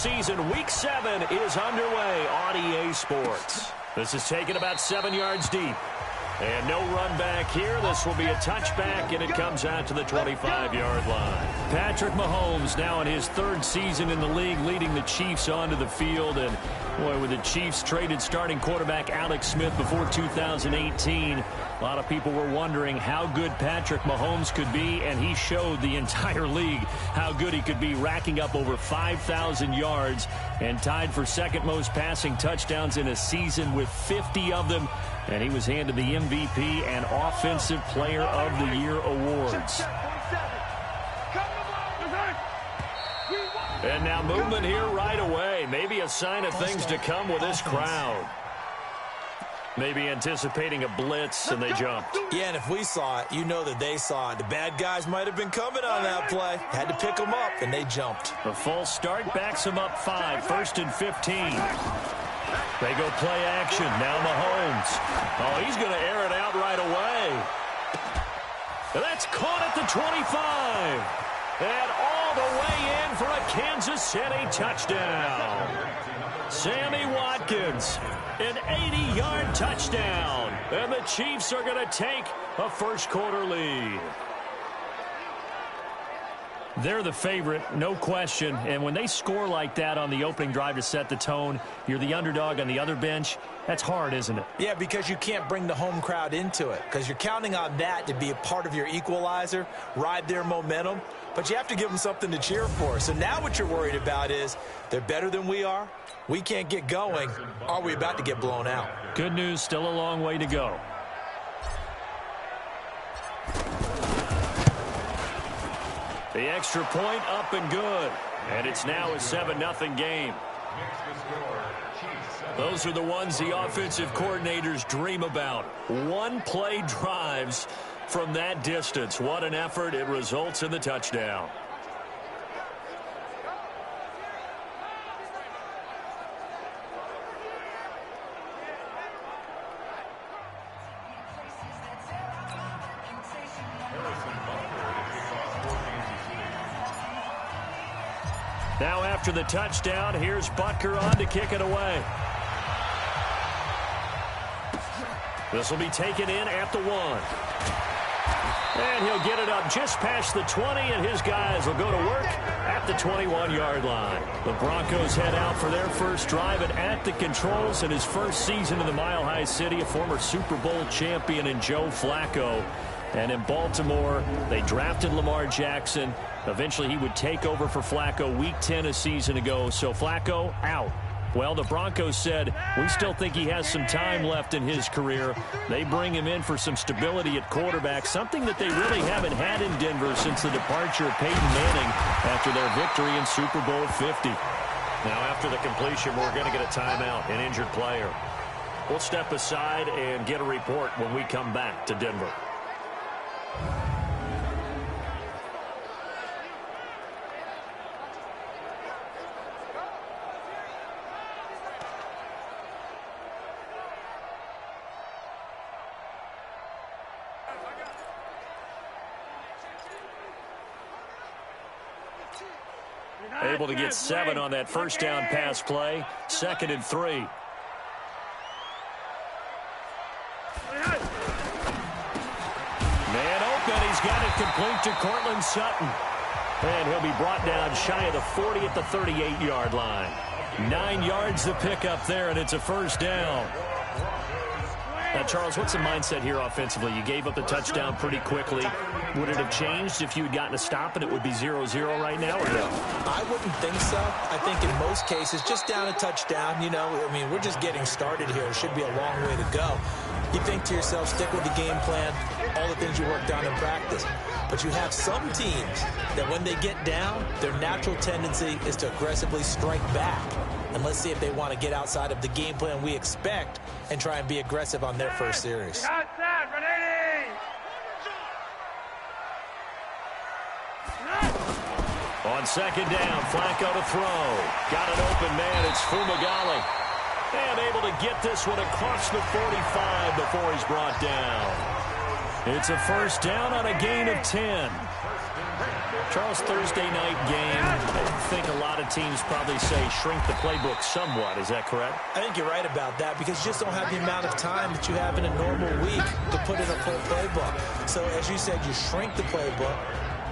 season. Week 7 is underway on EA Sports. This is taken about 7 yards deep. And no run back here. This will be a touchback, and it comes out to the 25-yard line. Patrick Mahomes now in his 3rd season in the league, leading the Chiefs onto the field. And, boy, with the Chiefs traded starting quarterback Alex Smith before 2018, a lot of people were wondering how good Patrick Mahomes could be, and he showed the entire league how good he could be, racking up over 5,000 yards and tied for 2nd most passing touchdowns in a season with 50 of them. And he was handed the MVP and Offensive Player of the Year awards. And now movement here right away. Maybe a sign of things to come with this crowd. Maybe anticipating a blitz, and they jumped. Yeah, and if we saw it, you know that they saw it. The bad guys might have been coming on that play. Had to pick them up, and they jumped. A false start backs them up 5, 1st and 15. They go play action. Now Mahomes. Oh, he's going to air it out right away. That's caught at the 25. And all the way in for a Kansas City touchdown. Sammy Watkins, an 80-yard touchdown. And the Chiefs are going to take a first-quarter lead. They're the favorite, no question. And when they score like that on the opening drive to set the tone, you're the underdog on the other bench. That's hard, isn't it? Yeah, because you can't bring the home crowd into it, because you're counting on that to be a part of your equalizer, ride their momentum. But you have to give them something to cheer for. So now what you're worried about is they're better than we are. We can't get going. Are we about to get blown out? Good news, still a long way to go. The extra point up and good. And it's now a 7-0 game. Those are the ones the offensive coordinators dream about. One-play drives from that distance. What an effort. It results in the touchdown. Now after the touchdown, here's Butker on to kick it away. This will be taken in at the 1. And he'll get it up just past the 20, and his guys will go to work at the 21-yard line. The Broncos head out for their first drive, and at the controls in his first season in the Mile High City, a former Super Bowl champion in Joe Flacco. And in Baltimore, they drafted Lamar Jackson. Eventually, he would take over for Flacco Week 10 a season ago. So Flacco out. Well, the Broncos said, we still think he has some time left in his career. They bring him in for some stability at quarterback, something that they really haven't had in Denver since the departure of Peyton Manning after their victory in Super Bowl 50. Now, after the completion, we're going to get a timeout, an injured player. We'll step aside and get a report when we come back to Denver. Able to get 7 on that first down pass play. 2nd and 3. Man open. He's got it complete to Cortland Sutton. And he'll be brought down shy of the 40 at the 38-yard line. 9 yards to pick up there, and it's a first down. Now, Charles, what's the mindset here offensively? You gave up the touchdown pretty quickly. Would it have changed if you had gotten a stop and it would be 0-0 right now, or no? I wouldn't think so. I think in most cases, just down a touchdown, you know, I mean, we're just getting started here. It should be a long way to go. You think to yourself, stick with the game plan, all the things you worked on in practice. But you have some teams that when they get down, their natural tendency is to aggressively strike back. And let's see if they want to get outside of the game plan we expect and try and be aggressive on their first series. On 2nd down, Flacco to throw. Got an open man. It's Fumagalli. And able to get this one across the 45 before he's brought down. It's a first down on a gain of 10. Charles, Thursday night game, I think a lot of teams probably say shrink the playbook somewhat. Is that correct? I think you're right about that because you just don't have the amount of time that you have in a normal week to put in a full playbook. So as you said, you shrink the playbook,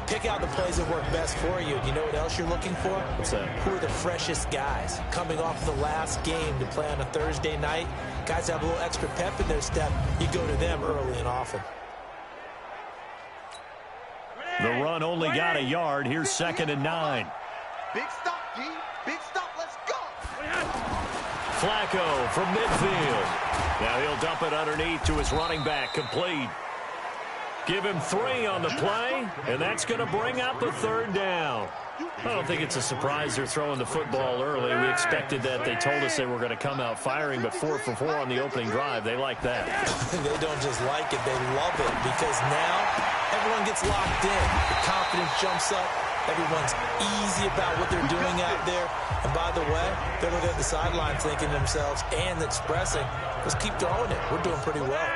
pick out the plays that work best for you. You know what else you're looking for? What's that? Who are the freshest guys coming off the last game to play on a Thursday night? Guys have a little extra pep in their step. You go to them early and often. The run only got a yard. Here's 2nd and 9. Big stop, G. Big stop. Let's go. Flacco from midfield. Now he'll dump it underneath to his running back. Complete. Give him 3 on the play, and that's going to bring out the 3rd down. I don't think it's a surprise they're throwing the football early. We expected that. They told us they were going to come out firing, but 4 for 4 on the opening drive. They like that. They don't just like it, they love it, because now everyone gets locked in. The confidence jumps up. Everyone's easy about what they're doing out there. And by the way, they're looking at the sideline thinking to themselves and expressing, let's keep throwing it. We're doing pretty well.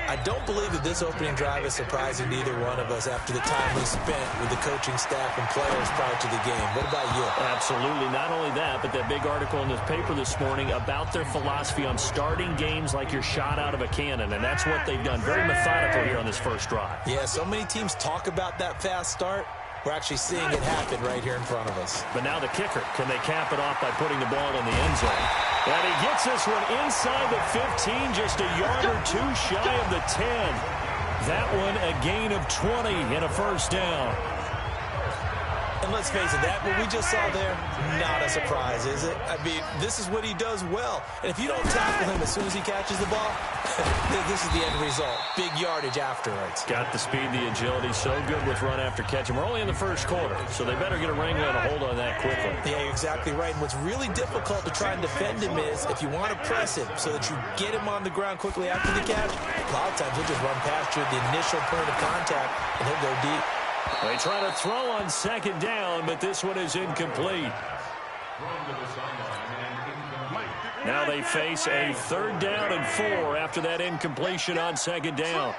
I don't believe that this opening drive is surprising to either one of us after the time we spent with the coaching staff and players prior to the game. What about you? Absolutely. Not only that, but that big article in the paper this morning about their philosophy on starting games like you're shot out of a cannon, and that's what they've done. Very methodical here on this first drive. Yeah, so many teams talk about that fast start. We're actually seeing it happen right here in front of us. But now the kicker. Can they cap it off by putting the ball in the end zone? And he gets this one inside the 15, just a yard or 2 shy of the 10. That one a gain of 20 and a first down. And let's face it, that what we just saw there, not a surprise, is it? I mean, this is what he does well. And if you don't tackle him as soon as he catches the ball, this is the end result. Big yardage afterwards. Got the speed, the agility, so good with run after catch. And we're only in the first quarter, so they better get a wrangle and a hold on that quickly. Yeah, you're exactly right. And what's really difficult to try and defend him is if you want to press him so that you get him on the ground quickly after the catch, a lot of times he'll just run past you at the initial point of contact, and he'll go deep. They try to throw on 2nd down, but this one is incomplete. Now they face a 3rd down and 4 after that incompletion on 2nd down.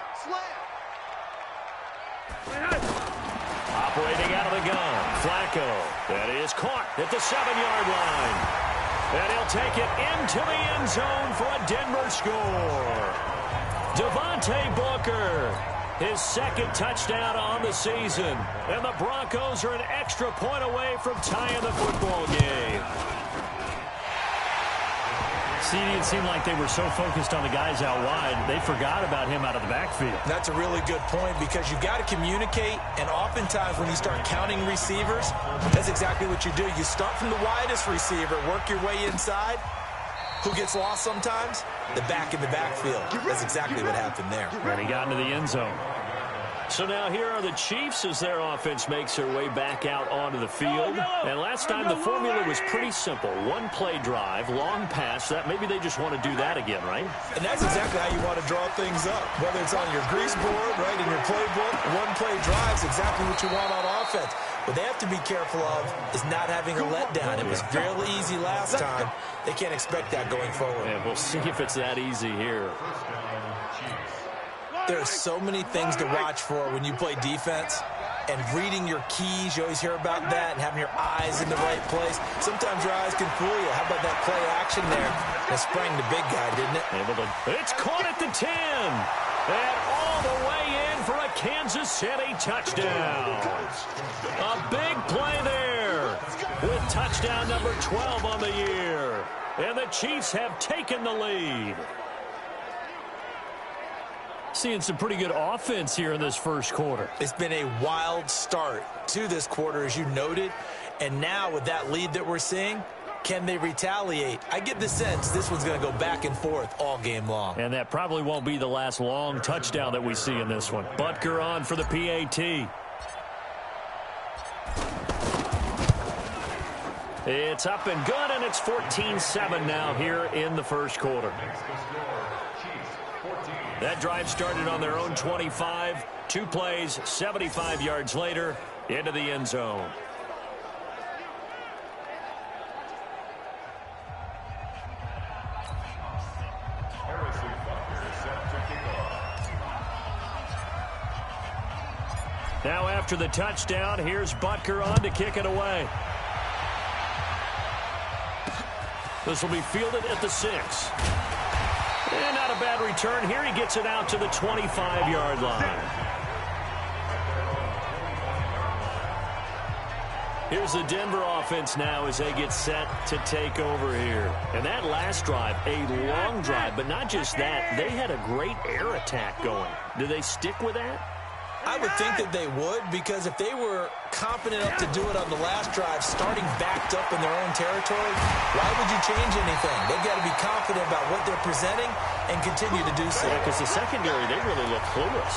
Operating out of the gun, Flacco. That is caught at the 7-yard line. And he'll take it into the end zone for a Denver score. Devontae Booker. His 2nd touchdown on the season. And the Broncos are an extra point away from tying the football game. See, it seemed like they were so focused on the guys out wide, they forgot about him out of the backfield. That's a really good point because you've got to communicate, and oftentimes when you start counting receivers, that's exactly what you do. You start from the widest receiver, work your way inside. Who gets lost sometimes? The back in the backfield. That's exactly what happened there. And he got into the end zone. So now here are the Chiefs as their offense makes their way back out onto the field. And last time the formula was pretty simple. 1-play drive, long pass. That maybe they just want to do that again, right? And that's exactly how you want to draw things up. Whether it's on your grease board, right, in your playbook, 1-play drive is exactly what you want on offense. What they have to be careful of is not having a letdown. It was fairly easy last time. They can't expect that going forward. And we'll see if it's that easy here. There are so many things to watch for when you play defense. And reading your keys, you always hear about that, and having your eyes in the right place. Sometimes your eyes can fool you. How about that play action there? That sprang the big guy, didn't it? It's caught at the 10. And all the way in for a Kansas City touchdown. A big play there with touchdown number 12 on the year. And the Chiefs have taken the lead. Seeing some pretty good offense here in this first quarter. It's been a wild start to this quarter, as you noted. And now with that lead that we're seeing, can they retaliate? I get the sense this one's going to go back and forth all game long. And that probably won't be the last long touchdown that we see in this one. Butker on for the PAT. It's up and good, and it's 14-7 now here in the first quarter. That drive started on their own 25. 2 plays, 75 yards later, into the end zone. Now after the touchdown, here's Butker on to kick it away. This will be fielded at the 6. And not a bad return here. He gets it out to the 25-yard line. Here's the Denver offense now as they get set to take over here. And that last drive, a long drive, but not just that. They had a great air attack going. Do they stick with that? I would think that they would, because if they were confident enough to do it on the last drive, starting backed up in their own territory, why would you change anything? They've got to be confident about what they're presenting and continue to do so. Yeah, because the secondary, they really look clueless.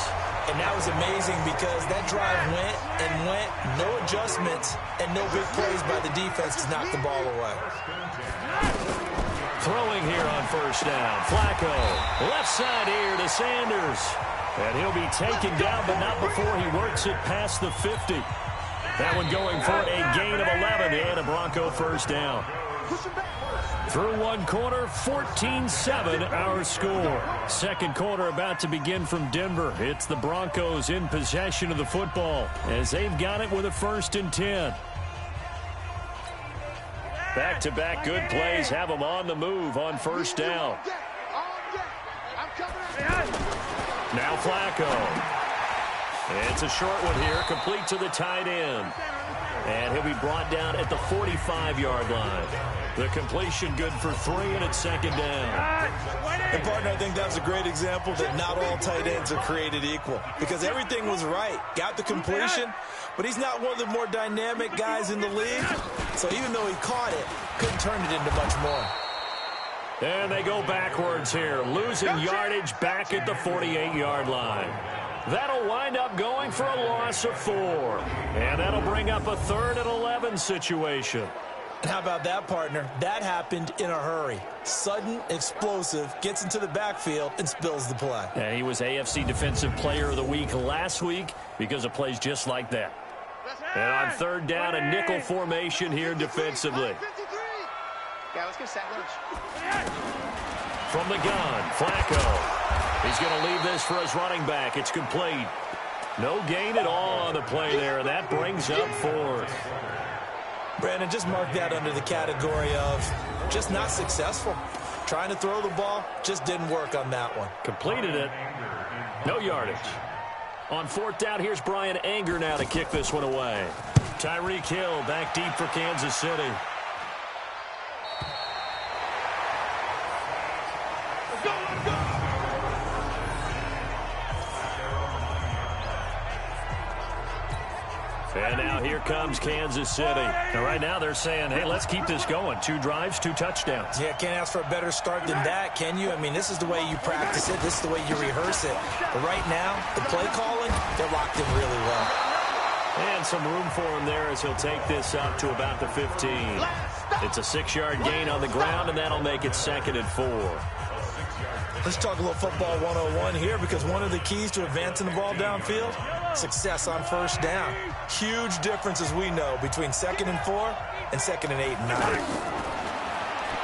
And that was amazing because that drive went and went, no adjustments, and no big plays by the defense to knock the ball away. Throwing here on first down. Flacco, left side here to Sanders. And he'll be taken down, but not before he works it past the 50. That one going for a gain of 11 and a Bronco first down. Through one quarter, 14-7 our score. Second quarter about to begin from Denver. It's the Broncos in possession of the football as they've got it with a 1st and 10. Back-to-back good plays have them on the move on first down. Now Flacco. It's a short one here, complete to the tight end. And he'll be brought down at the 45-yard line. The completion good for 3, and it's 2nd down. And, partner, I think that was a great example that not all tight ends are created equal. Because everything was right. Got the completion, but he's not one of the more dynamic guys in the league. So even though he caught it, couldn't turn it into much more. And they go backwards here, losing yardage back at the 48-yard line. That'll wind up going for a loss of 4. And that'll bring up a 3rd and 11 situation. And how about that, partner? That happened in a hurry. Sudden, explosive, gets into the backfield, and spills the play. And he was AFC Defensive Player of the Week last week because of plays just like that. And on 3rd down, a nickel formation here defensively. Yeah, let's get sack lunch. From the gun, Flacco. He's going to leave this for his running back. It's complete. No gain at all on the play there. That brings up 4th. Brandon, just mark that under the category of just not successful. Trying to throw the ball, just didn't work on that one. Completed it. No yardage. On 4th down, here's Brian Anger now to kick this one away. Tyreek Hill back deep for Kansas City. And now here comes Kansas City. And right now they're saying, hey, let's keep this going. 2 drives, 2 touchdowns. Yeah, can't ask for a better start than that, can you? I mean, this is the way you practice it. This is the way you rehearse it. But right now, the play calling, they're locked in really well. And some room for him there as he'll take this up to about the 15. It's a 6-yard gain on the ground, and that'll make it 2nd and 4. Let's talk a little football 101 here, because one of the keys to advancing the ball downfield, success on first down. Huge difference, as we know, between 2nd and 4 and 2nd and 8 and 9.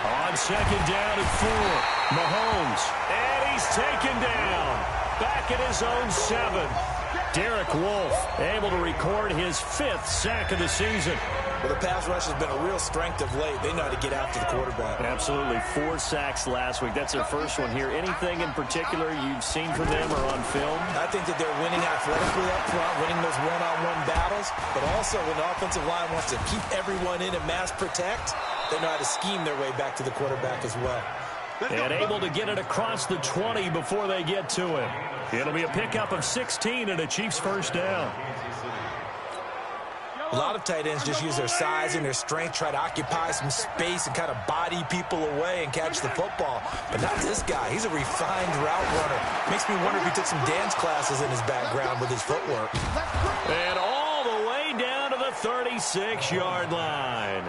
On 2nd down and 4, Mahomes, and he's taken down. Back at his own 7. Derek Wolfe able to record his 5th sack of the season. Well, the pass rush has been a real strength of late. They know how to get after the quarterback. Absolutely. 4 sacks last week. That's their first one here. Anything in particular you've seen from them or on film? I think that they're winning athletically up front, winning those one-on-one battles, but also when the offensive line wants to keep everyone in and mass protect, they know how to scheme their way back to the quarterback as well. And able to get it across the 20 before they get to it. It'll be a pickup of 16 and a Chiefs first down. A lot of tight ends just use their size and their strength, try to occupy some space and kind of body people away and catch the football. But not this guy. He's a refined route runner. Makes me wonder if he took some dance classes in his background with his footwork. And all the way down to the 36-yard line.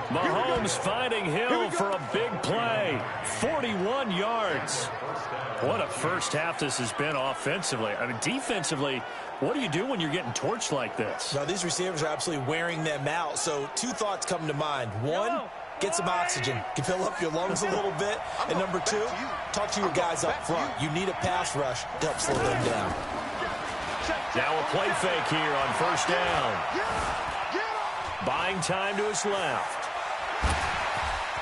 Mahomes finding Hill for a big play. 41 yards. What a first half this has been offensively. I mean, defensively, what do you do when you're getting torched like this? Now, these receivers are absolutely wearing them out. So 2 thoughts come to mind. 1, get some oxygen. You can fill up your lungs a little bit. And number 2, talk to your guys up front. You need a pass rush to help slow them down. Now a play fake here on first down. Buying time to his left.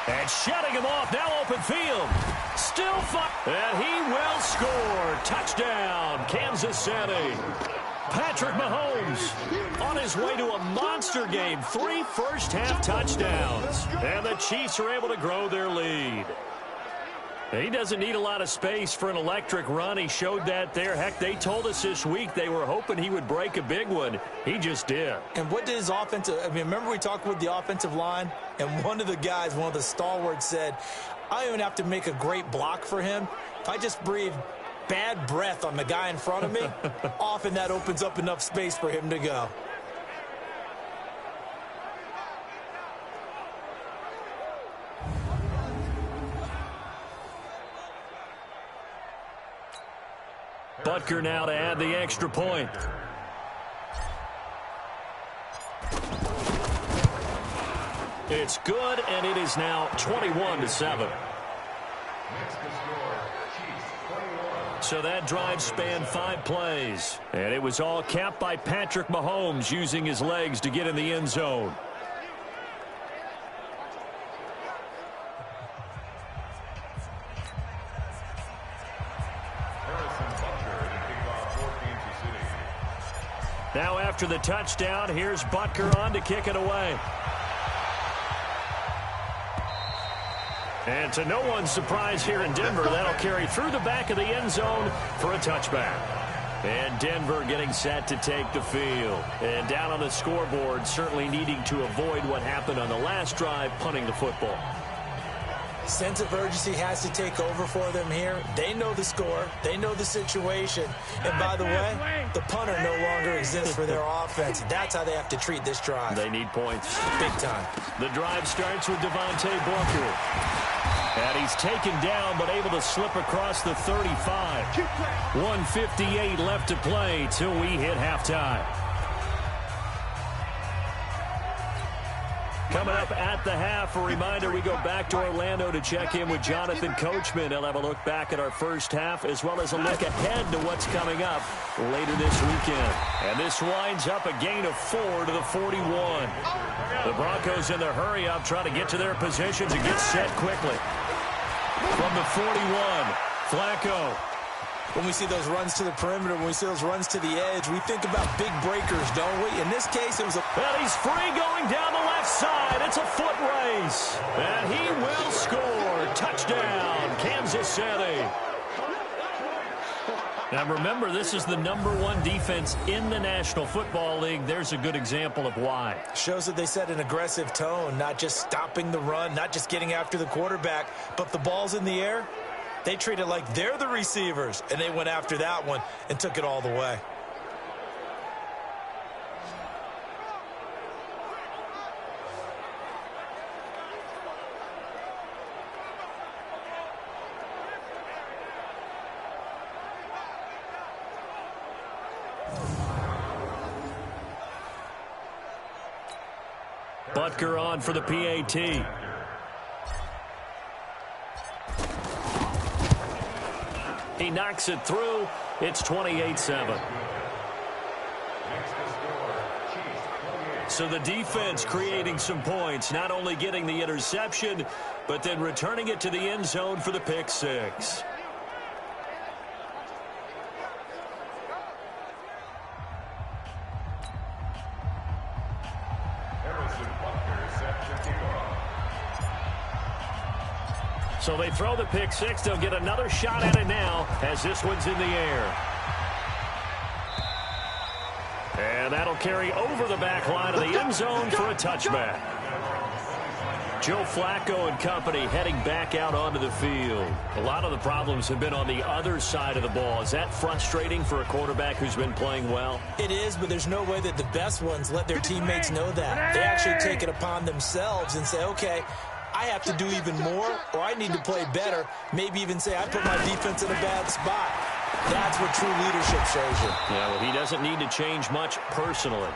And shutting him off, now open field. Still fire. And he will score. Touchdown, Kansas City. Patrick Mahomes on his way to a monster game. 3 first-half touchdowns. And the Chiefs are able to grow their lead. He doesn't need a lot of space for an electric run. He showed that there. Heck, they told us this week they were hoping he would break a big one. He just did. And what did his offensive, remember we talked with the offensive line? And one of the guys, one of the stalwarts said, I don't even have to make a great block for him. If I just breathe bad breath on the guy in front of me, often that opens up enough space for him to go. Butker now to add the extra point. It's good, and it is now 21-7. So that drive spanned 5 plays, and it was all capped by Patrick Mahomes using his legs to get in the end zone. Now after the touchdown, here's Butker on to kick it away. And to no one's surprise here in Denver, that'll carry through the back of the end zone for a touchback. And Denver getting set to take the field. And down on the scoreboard, certainly needing to avoid what happened on the last drive, punting the football. Sense of urgency has to take over for them here. They know the score. They know the situation. And by the way, the punter no longer exists for their offense. That's how they have to treat this drive. They need points. Big time. The drive starts with Devontae Booker. And he's taken down but able to slip across the 35. 1:58 left to play till we hit halftime. Coming up at the half, a reminder, we go back to Orlando to check in with Jonathan Coachman. He'll have a look back at our first half as well as a look ahead to what's coming up later this weekend. And this winds up a gain of 4 to the 41. The Broncos in their hurry-up trying to get to their positions and get set quickly. From the 41, Flacco. When we see those runs to the perimeter, when we see those runs to the edge, we think about big breakers, don't we? In this case, it was a... And he's free going down the left side. It's a foot race. And he will score. Touchdown, Kansas City. Now remember, this is the #1 defense in the National Football League. There's a good example of why. Shows that they set an aggressive tone, not just stopping the run, not just getting after the quarterback, but the ball's in the air. They treat it like they're the receivers, and they went after that one and took it all the way. Butker on for the PAT. He knocks it through. It's 28-7. So the defense creating some points, not only getting the interception, but then returning it to the end zone for the pick six. So they throw the pick six. They'll get another shot at it now as this one's in the air. And that'll carry over the back line of the end zone for a touchback. Joe Flacco and company heading back out onto the field. A lot of the problems have been on the other side of the ball. Is that frustrating for a quarterback who's been playing well? It is, but there's no way that the best ones let their teammates know that. They actually take it upon themselves and say, okay, I have to do even more, or I need to play better. Maybe even say, I put my defense in a bad spot. That's what true leadership shows you. Yeah, well, he doesn't need to change much personally.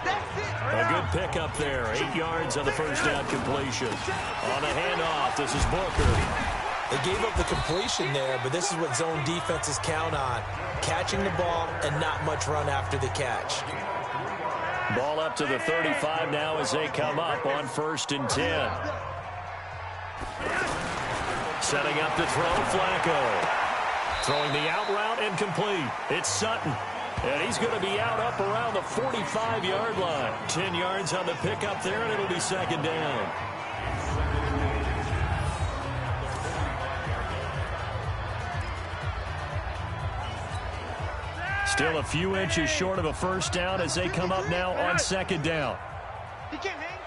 A good pickup there. 8 yards on the first down completion. On the handoff, this is Booker. They gave up the completion there, but this is what zone defenses count on. Catching the ball and not much run after the catch. Ball up to the 35 now as they come up on 1st and 10. Setting up to throw, Flacco. Throwing the out route incomplete. It's Sutton. And he's going to be out up around the 45-yard line. 10 yards on the pickup there, and it'll be 2nd down. Still a few inches short of a 1st down as they come up now on 2nd down. He can't hang.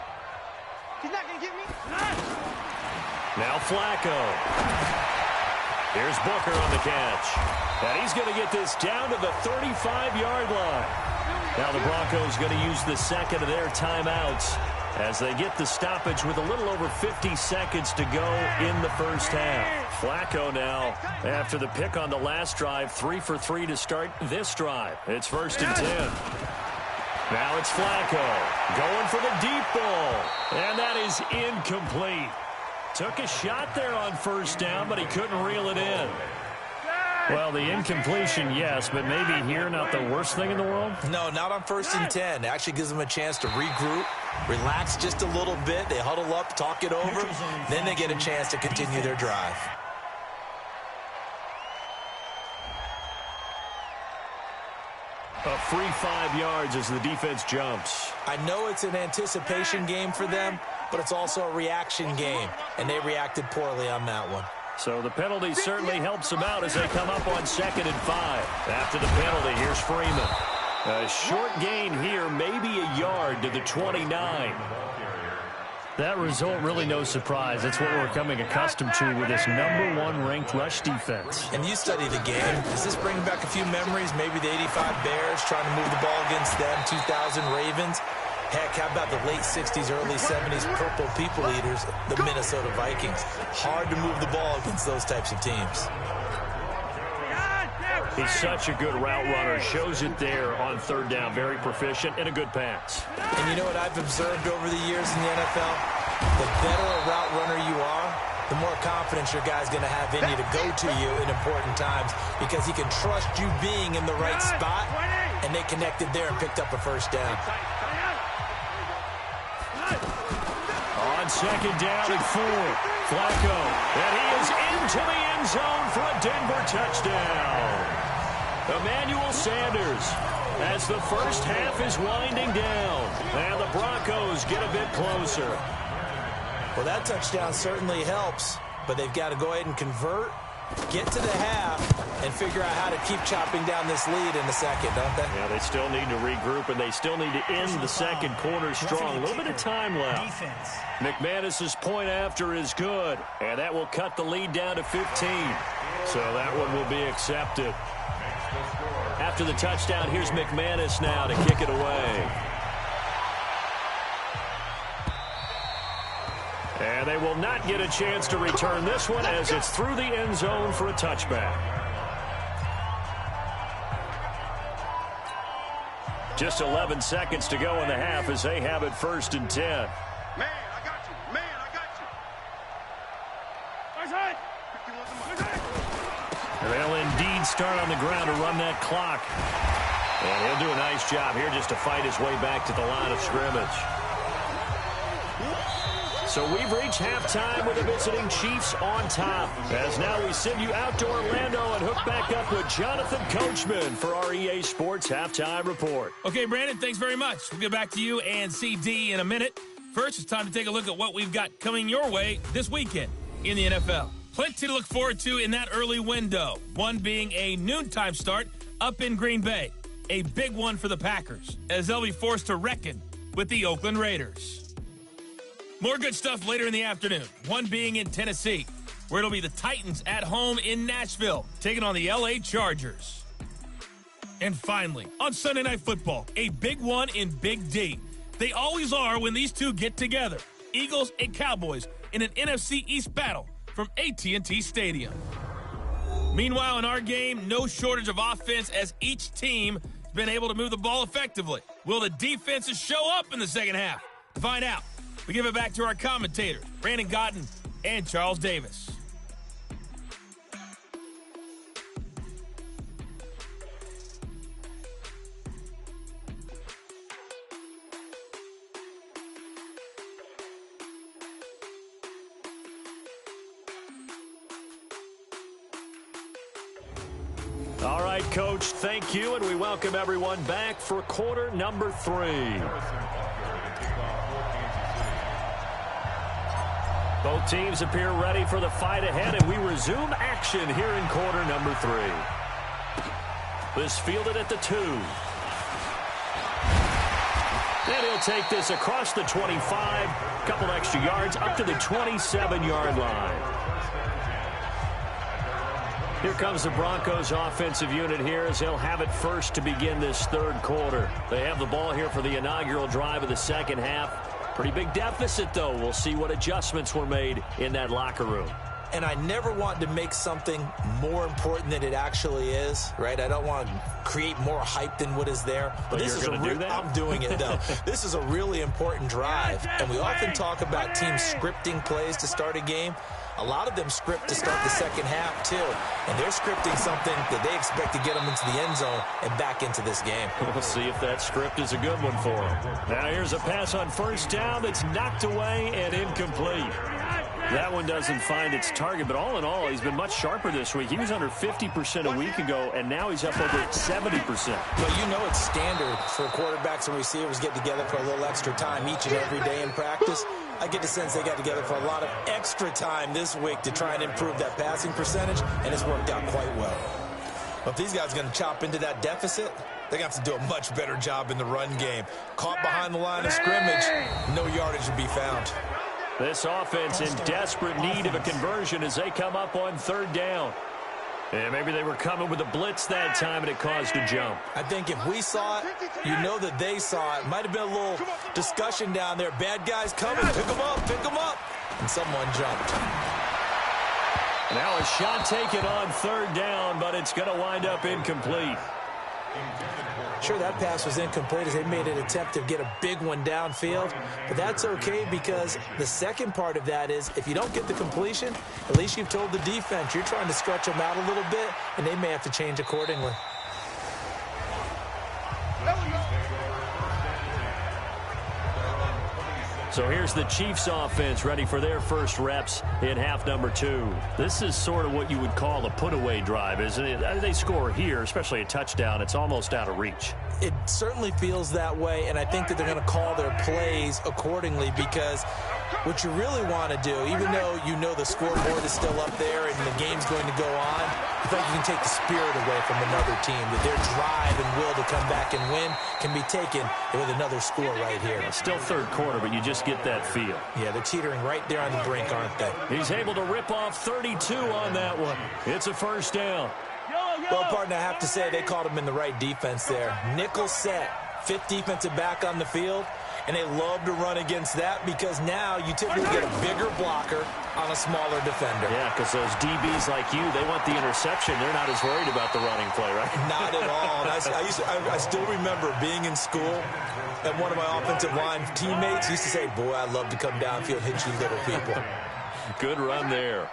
He's not going to get me. Now Flacco. Here's Booker on the catch. And he's going to get this down to the 35-yard line. Now the Broncos going to use the 2nd of their timeouts as they get the stoppage with a little over 50 seconds to go in the 1st half. Flacco now, after the pick on the last drive, 3 for 3 to start this drive. It's 1st and 10. Now it's Flacco going for the deep ball. And that is incomplete. Took a shot there on 1st down, but he couldn't reel it in. Well, the incompletion, yes, but maybe here not the worst thing in the world? No, not on 1st and 10. It actually gives them a chance to regroup, relax just a little bit. They huddle up, talk it over, then they get a chance to continue their drive. A free 5 yards as the defense jumps. I know it's an anticipation game for them, but it's also a reaction game, and they reacted poorly on that one. So the penalty certainly helps them out as they come up on 2nd and 5. After the penalty, here's Freeman. A short gain here, maybe a yard to the 29. That result really no surprise. That's what we're coming accustomed to with this #1 ranked rush defense. And you study the game. Does this bring back a few memories? Maybe the 85 Bears trying to move the ball against them, 2000 Ravens. Heck, how about the late 60s, early 70s Purple People Eaters, the Minnesota Vikings? Hard to move the ball against those types of teams. He's such a good route runner. Shows it there on 3rd down. Very proficient and a good pass. And you know what I've observed over the years in the NFL? The better a route runner you are, the more confidence your guy's going to have in you to go to you in important times because he can trust you being in the right spot, and they connected there and picked up a 1st down. On 2nd down and 4, Flacco. And he is into the end zone for a Denver touchdown. Emmanuel Sanders as the 1st half is winding down. And the Broncos get a bit closer. Well, that touchdown certainly helps, but they've got to go ahead and convert, get to the half, and figure out how to keep chopping down this lead in the 2nd, don't they? Yeah, they still need to regroup, and they still need to end the 2nd quarter strong. A little bit of time left. McManus's point after is good, and that will cut the lead down to 15. So that one will be accepted. After the touchdown, here's McManus now to kick it away. And they will not get a chance to return this one as it's through the end zone for a touchback. Just 11 seconds to go in the half as they have it 1st and 10. Man, I got you. Man, I got you. They'll indeed start on the ground to run that clock. And he'll do a nice job here just to fight his way back to the line of scrimmage. So we've reached halftime with the visiting Chiefs on top. As now we send you out to Orlando and hook back up with Jonathan Coachman for our EA Sports Halftime Report. Okay, Brandon, thanks very much. We'll get back to you and CD in a minute. First, it's time to take a look at what we've got coming your way this weekend in the NFL. Plenty to look forward to in that early window. One being a noontime start up in Green Bay. A big one for the Packers, as they'll be forced to reckon with the Oakland Raiders. More good stuff later in the afternoon. One being in Tennessee, where it'll be the Titans at home in Nashville, taking on the LA Chargers. And finally, on Sunday Night Football, a big one in Big D. They always are when these two get together. Eagles and Cowboys in an NFC East battle from AT&T Stadium. Meanwhile, in our game, no shortage of offense as each team has been able to move the ball effectively. Will the defenses show up in the second half? To find out, we give it back to our commentators, Brandon Gotten and Charles Davis. All right, Coach, thank you, and we welcome everyone back for quarter number 3. Both teams appear ready for the fight ahead, and we resume action here in quarter number 3. This fielded at the 2. And he'll take this across the 25, a couple extra yards, up to the 27-yard line. Here comes the Broncos offensive unit here as they'll have it first to begin this third quarter. They have the ball here for the inaugural drive of the second half. Pretty big deficit, though. We'll see what adjustments were made in that locker room. And I never want to make something more important than it actually is, right? I don't want to create more hype than what is there. But this is I'm doing it, though. This is a really important drive. And we often talk about teams scripting plays to start a game. A lot of them script to start the second half, too. And they're scripting something that they expect to get them into the end zone and back into this game. We'll see if that script is a good one for them. Now here's a pass on first down that's knocked away and incomplete. That one doesn't find its target, but all in all, he's been much sharper this week. He was under 50% a week ago, and now he's up over 70%. Well, you know it's standard for quarterbacks and receivers get together for a little extra time each and every day in practice. I get the sense they got together for a lot of extra time this week to try and improve that passing percentage, and it's worked out quite well. But if these guys are going to chop into that deficit, they're going to have to do a much better job in the run game. Caught behind the line of scrimmage, no yardage to be found. This offense in desperate need of a conversion as they come up on third down. And maybe they were coming with a blitz that time and it caused a jump. I think if we saw it, you know that they saw it. Might have been a little discussion down there. Bad guys coming. Pick them up. Pick them up. And someone jumped. Now a shot taken on third down, but it's going to wind up incomplete. Sure, that pass was incomplete as they made an attempt to get a big one downfield. But that's okay because the second part of that is if you don't get the completion, at least you've told the defense you're trying to stretch them out a little bit, and they may have to change accordingly. So here's the Chiefs offense ready for their first reps in half number 2. This is sort of what you would call a put-away drive, isn't it? They score here, especially a touchdown. It's almost out of reach. It certainly feels that way, and I think that they're going to call their plays accordingly because what you really want to do, even though you know the scoreboard is still up there and the game's going to go on, I think you can take the spirit away from another team, that their drive and will to come back and win can be taken with another score right here. Still third quarter, but you just get that feel. Yeah, they're teetering right there on the brink, aren't they? He's able to rip off 32 on that one. It's a first down. Well, partner, I have to say they caught him in the right defense there. Nickel set, fifth defensive back on the field, and they love to run against that because now you typically get a bigger blocker on a smaller defender. Yeah, because those DBs like you, they want the interception. They're not as worried about the running play, right? Not at all. And I still remember being in school, and one of my offensive line teammates used to say, boy, I'd love to come downfield and hit you little people. Good run there.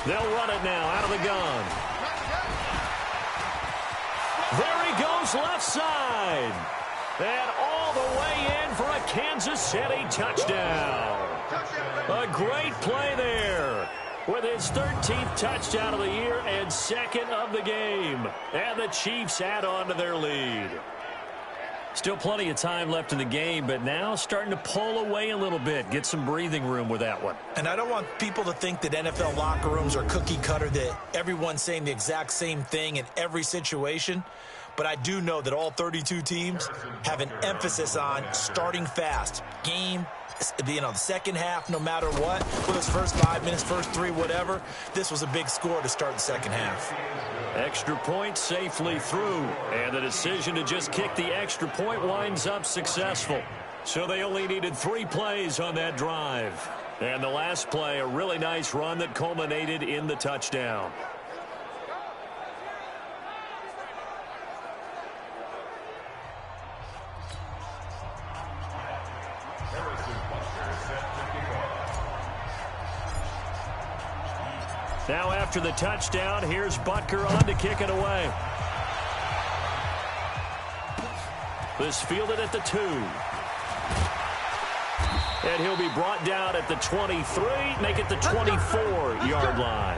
They'll run it now out of the gun. There he goes left side. And all the way in for a Kansas City touchdown. A great play there with his 13th touchdown of the year and second of the game. And the Chiefs add on to their lead. Still plenty of time left in the game, but now starting to pull away a little bit. Get some breathing room with that one. And I don't want people to think that NFL locker rooms are cookie cutter, that everyone's saying the exact same thing in every situation. But I do know that all 32 teams have an emphasis on starting fast. Game, the second half, no matter what, whether it's first 5 minutes, first 3, whatever, this was a big score to start the second half. Extra point safely through, and the decision to just kick the extra point winds up successful. So they only needed 3 plays on that drive. And the last play, a really nice run that culminated in the touchdown. Now after the touchdown, here's Butker on to kick it away. This fielded at the 2. And he'll be brought down at the 23, make it the 24-yard line.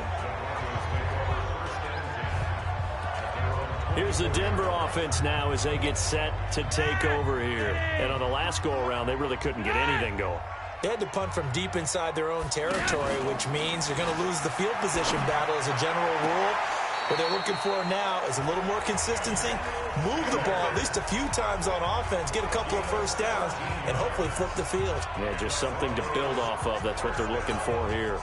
Here's the Denver offense now as they get set to take over here. And on the last go-around, they really couldn't get anything going. They had to punt from deep inside their own territory, which means you're going to lose the field position battle as a general rule. What they're looking for now is a little more consistency, move the ball at least a few times on offense, get a couple of first downs, and hopefully flip the field. Yeah, just something to build off of. That's what they're looking for here.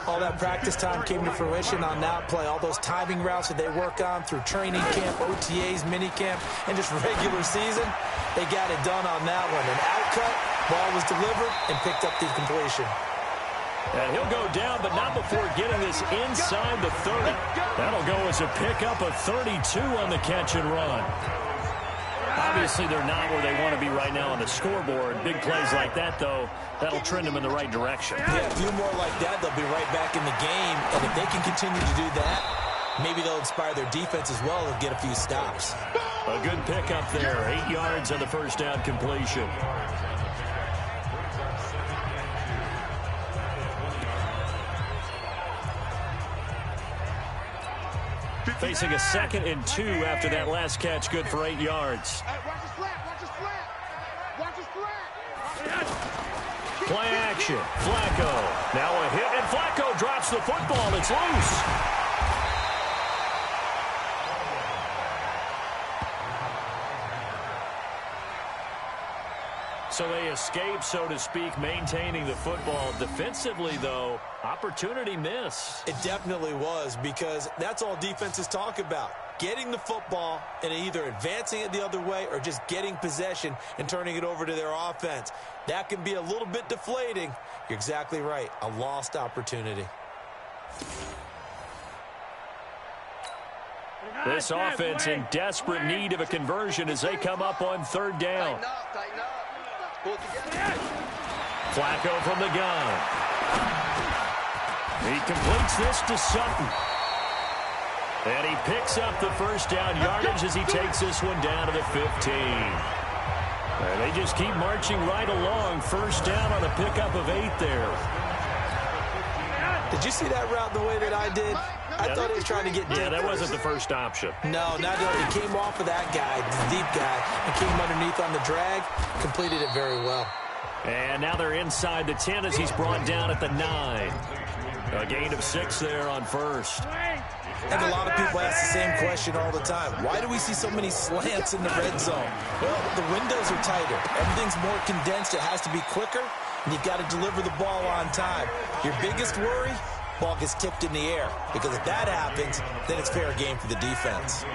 All that practice time came to fruition on that play. All those timing routes that they work on through training camp, OTAs, minicamp, and just regular season, they got it done on that one. An outcut, ball was delivered, and picked up the completion. And he'll go down, but not before getting this inside the 30. That'll go as a pickup of 32 on the catch and run. Obviously, they're not where they want to be right now on the scoreboard. Big plays like that, though, that'll trend them in the right direction. Yeah, a few more like that, they'll be right back in the game. And if they can continue to do that, maybe they'll inspire their defense as well and get a few stops. A good pickup there. 8 yards on the first down completion. Facing a 2nd and 2 after that last catch, good for 8 yards. Watch his flat, watch his flat. Watch his flat. Play action. Flacco. Now a hit, and Flacco drops the football. It's loose. So they escape, so to speak, maintaining the football. Defensively, though, opportunity miss. It definitely was, because that's all defenses talk about. Getting the football and either advancing it the other way or just getting possession and turning it over to their offense. That can be a little bit deflating. You're exactly right. A lost opportunity. This offense in desperate need of a conversion as they come up on 3rd down. Tighten up. Pull it together. Flacco from the gun. He completes this to Sutton. And he picks up the first down yardage as he takes this one down to the 15. And they just keep marching right along. First down on a pickup of 8 there. Did you see that route the way that I did? I thought he was trying to get deep. Yeah, that wasn't the first option. No, not at all. He came off of that guy, the deep guy, and came underneath on the drag, completed it very well. And now they're inside the 10 as he's brought down at the 9. A gain of 6 there on first. And a lot of people ask the same question all the time. Why do we see so many slants in the red zone? Well, the windows are tighter. Everything's more condensed. It has to be quicker, and you've got to deliver the ball on time. Your biggest worry? Ball gets tipped in the air, because if that happens, then it's fair game for the defense.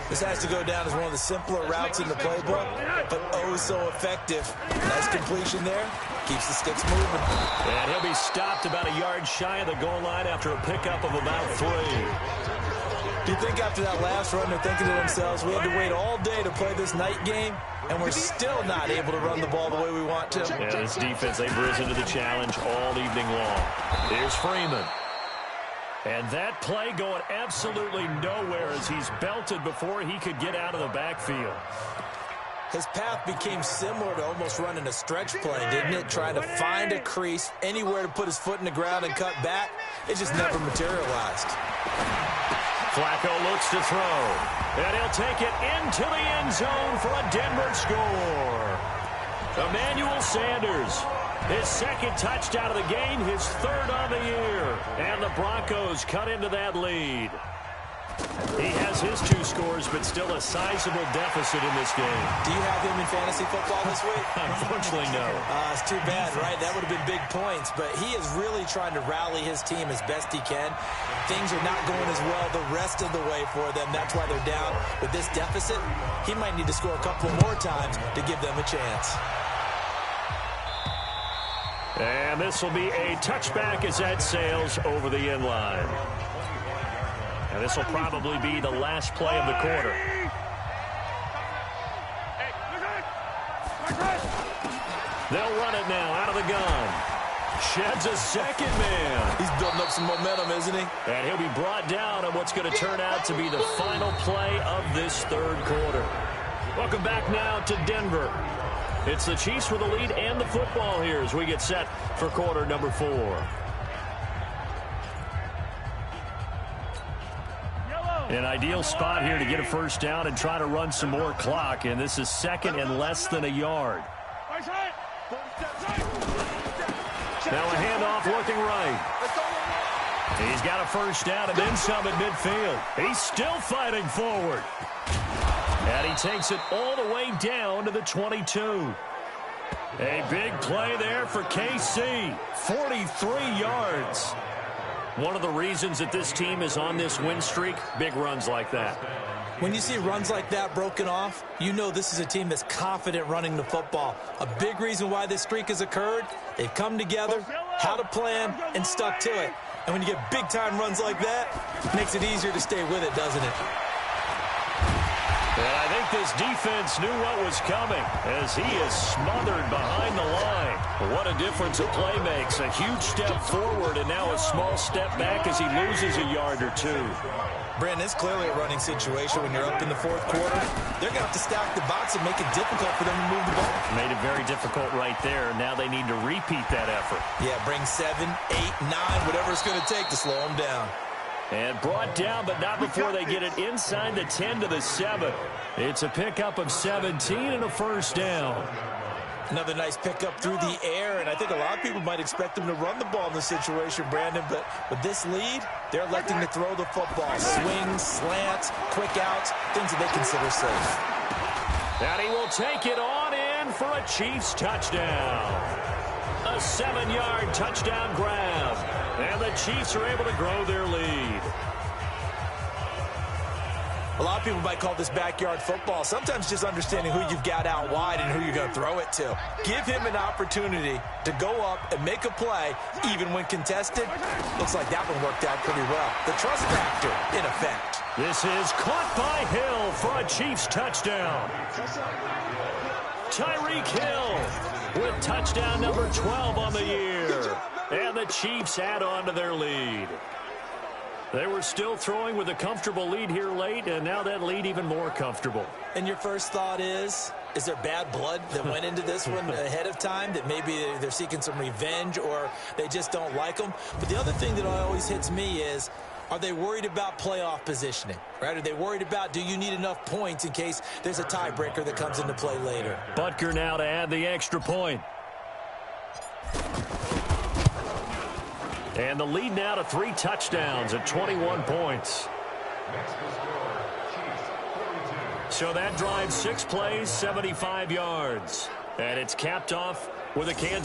This has to go down as one of the simpler routes in the playbook, but oh so effective. Nice completion there. Keeps the sticks moving. And he'll be stopped about a yard shy of the goal line after a pickup of about 3. Do you think after that last run they're thinking to themselves, we had to wait all day to play this night game, and we're still not able to run the ball the way we want to? Yeah, this defense, they've risen to the challenge all evening long. Here's Freeman. And that play going absolutely nowhere as he's belted before he could get out of the backfield. His path became similar to almost running a stretch play, didn't it? Trying to find a crease, anywhere to put his foot in the ground and cut back. It just never materialized. Flacco looks to throw. And he'll take it into the end zone for a Denver score. Emmanuel Sanders, his 2nd touchdown of the game, his 3rd on the year. And the Broncos cut into that lead. He has his 2 scores, but still a sizable deficit in this game. Do you have him in fantasy football this week? Unfortunately, no. It's too bad, right? That would have been big points, but he is really trying to rally his team as best he can. Things are not going as well the rest of the way for them. That's why they're down. With this deficit, he might need to score a couple more times to give them a chance. And this will be a touchback as that sails over the end line. And this will probably be the last play of the quarter. They'll run it now out of the gun. Sheds a 2nd man. He's building up some momentum, isn't he? And he'll be brought down on what's going to turn out to be the final play of this 3rd quarter. Welcome back now to Denver. It's the Chiefs with the lead and the football here as we get set for quarter number 4. An ideal spot here to get a first down and try to run some more clock, and this is second and less than a yard. Now a handoff looking right. He's got a first down and then some at midfield. He's still fighting forward. And he takes it all the way down to the 22. A big play there for KC. 43 yards. One of the reasons that this team is on this win streak, big runs like that. When you see runs like that broken off, you know this is a team that's confident running the football. A big reason why this streak has occurred, they've come together, had a plan, and stuck to it. And when you get big-time runs like that, it makes it easier to stay with it, doesn't it? And I think this defense knew what was coming as he is smothered behind the line. What a difference a play makes. A huge step forward and now a small step back as he loses a yard or two. Brandon, it's clearly a running situation when you're up in the fourth quarter. They're going to have to stack the box and make it difficult for them to move the ball. Made it very difficult right there. Now they need to repeat that effort. Yeah, bring 7, 8, 9, whatever it's going to take to slow them down. And brought down, but not before they get it inside the 10 to the 7. It's a pickup of 17 and a first down. Another nice pickup through the air, and I think a lot of people might expect them to run the ball in this situation, Brandon, but with this lead, they're electing to throw the football. Swings, slants, quick outs, things that they consider safe. And he will take it on in for a Chiefs touchdown. A 7-yard touchdown grab. And the Chiefs are able to grow their lead. A lot of people might call this backyard football. Sometimes just understanding who you've got out wide and who you're going to throw it to. Give him an opportunity to go up and make a play, even when contested. Looks like that one worked out pretty well. The trust factor in effect. This is caught by Hill for a Chiefs touchdown. Tyreek Hill with touchdown number 12 on the year. And the Chiefs add on to their lead. They were still throwing with a comfortable lead here late, and now that lead even more comfortable. And your first thought is there bad blood that went into this one ahead of time, that maybe they're seeking some revenge or they just don't like them? But the other thing that always hits me is, are they worried about playoff positioning? Right? Are they worried about, do you need enough points in case there's a tiebreaker that comes into play later? Butker now to add the extra point. And the lead now to 3 touchdowns at 21 points. So that drives 6 plays, 75 yards. And it's capped off with a Kansas